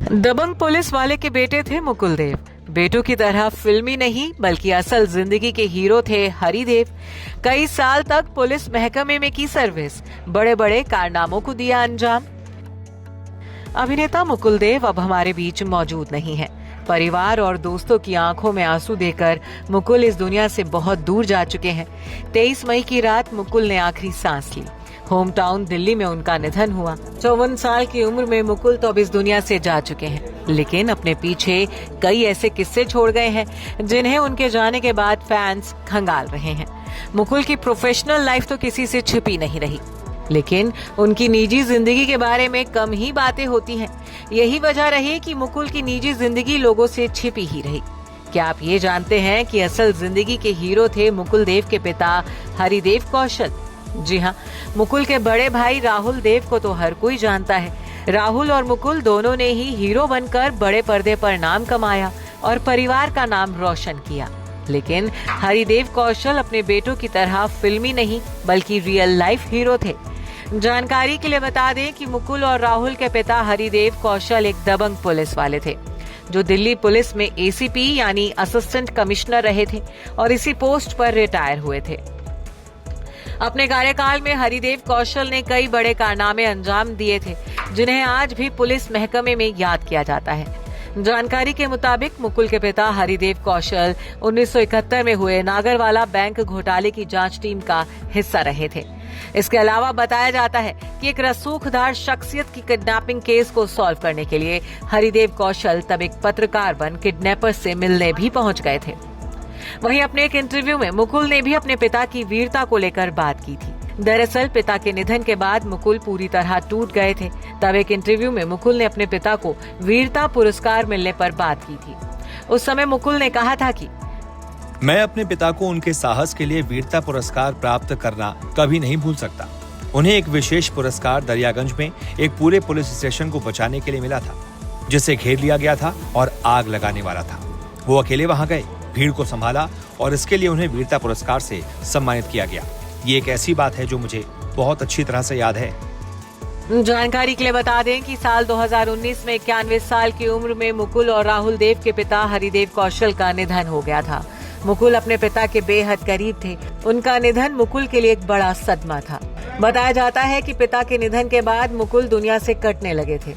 दबंग police वाले के बेटे थे मुकुल देव। बेटों की तरह फिल्मी नहीं बल्कि असल जिंदगी के हीरो थे हरिदेव। कई साल तक पुलिस महकमे में की सर्विस, बड़े बड़े कारनामों को दिया अंजाम। अभिनेता मुकुल देव अब हमारे बीच मौजूद नहीं है। परिवार और दोस्तों की आंखों में आंसू देकर मुकुल इस दुनिया से बहुत दूर जा चुके हैं। 23 मई की रात मुकुल ने आखिरी सांस ली। होम टाउन दिल्ली में उनका निधन हुआ। 54 साल की उम्र में मुकुल तो अब इस दुनिया से जा चुके हैं, लेकिन अपने पीछे कई ऐसे किस्से छोड़ गए हैं जिन्हें उनके जाने के बाद फैंस खंगाल रहे हैं। मुकुल की प्रोफेशनल लाइफ तो किसी से छिपी नहीं रही, लेकिन उनकी निजी जिंदगी के बारे में कम ही बातें होती हैं। यही वजह रही कि मुकुल की निजी जिंदगी लोगों से छिपी ही रही। क्या आप ये जानते हैं कि असल जिंदगी के हीरो थे मुकुल देव के पिता हरिदेव कौशल? जी हाँ, मुकुल के बड़े भाई राहुल देव को तो हर कोई जानता है। राहुल और मुकुल दोनों ने ही हीरो बनकर बड़े पर्दे पर नाम कमाया और परिवार का नाम रोशन किया। लेकिन हरिदेव कौशल अपने बेटों की तरह फिल्मी नहीं बल्कि रियल लाइफ हीरो थे। जानकारी के लिए बता दें कि मुकुल और राहुल के पिता हरिदेव कौशल एक दबंग पुलिस वाले थे, जो दिल्ली पुलिस में एसीपी यानी असिस्टेंट कमिश्नर रहे थे और इसी पोस्ट पर रिटायर हुए थे। अपने कार्यकाल में हरिदेव कौशल ने कई बड़े कारनामे अंजाम दिए थे, जिन्हें आज भी पुलिस महकमे में याद किया जाता है। जानकारी के मुताबिक मुकुल के पिता हरिदेव कौशल 1971 में हुए नागरवाला बैंक घोटाले की जांच टीम का हिस्सा रहे थे। इसके अलावा बताया जाता है कि एक रसूखदार शख्सियत की किडनैपिंग केस को सॉल्व करने के लिए हरिदेव कौशल तब एक पत्रकार बन किडनैपर से मिलने भी पहुंच गए थे। वहीं अपने एक इंटरव्यू में मुकुल ने भी अपने पिता की वीरता को लेकर बात की थी। दरअसल पिता के निधन के बाद मुकुल पूरी तरह टूट गए थे। तब एक इंटरव्यू में मुकुल ने अपने पिता को वीरता पुरस्कार मिलने पर बात की थी। उस समय मुकुल ने कहा था कि मैं अपने पिता को उनके साहस के लिए वीरता पुरस्कार प्राप्त करना कभी नहीं भूल सकता। उन्हें एक विशेष पुरस्कार दरियागंज में एक पूरे पुलिस स्टेशन को बचाने के लिए मिला था, जिसे घेर लिया गया था और आग लगाने वाला था। वो अकेले वहां गए, भीड़ को संभाला और इसके लिए उन्हें वीरता पुरस्कार से सम्मानित किया गया। ये एक ऐसी बात है जो मुझे बहुत अच्छी तरह से याद है। जानकारी के लिए बता दें कि साल 2019 में 91 साल की उम्र में मुकुल और राहुल देव के पिता हरिदेव कौशल का निधन हो गया था। मुकुल अपने पिता के बेहद करीब थे। उनका निधन मुकुल के लिए एक बड़ा सदमा था। बताया जाता है कि पिता के निधन के बाद मुकुल दुनिया से कटने लगे थे।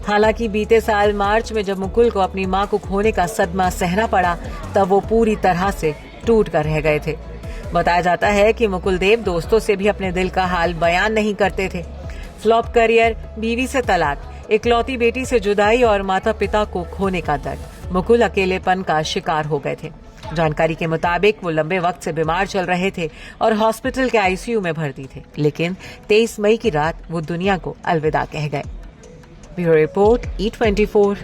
हालांकि बीते साल मार्च में जब मुकुल को अपनी मां को खोने का सदमा सहना पड़ा, तब वो पूरी तरह से टूट कर रह गए थे। बताया जाता है कि मुकुल देव दोस्तों से भी अपने दिल का हाल बयान नहीं करते थे। फ्लॉप करियर, बीवी से तलाक, इकलौती बेटी से जुदाई और माता पिता को खोने का दर्द, मुकुल अकेलेपन का शिकार हो गए थे। जानकारी के मुताबिक वो लंबे वक्त से बीमार चल रहे थे और हॉस्पिटल के आईसीयू में भर्ती थे। लेकिन 23 मई की रात वो दुनिया को अलविदा कह गए। Bureau report E24।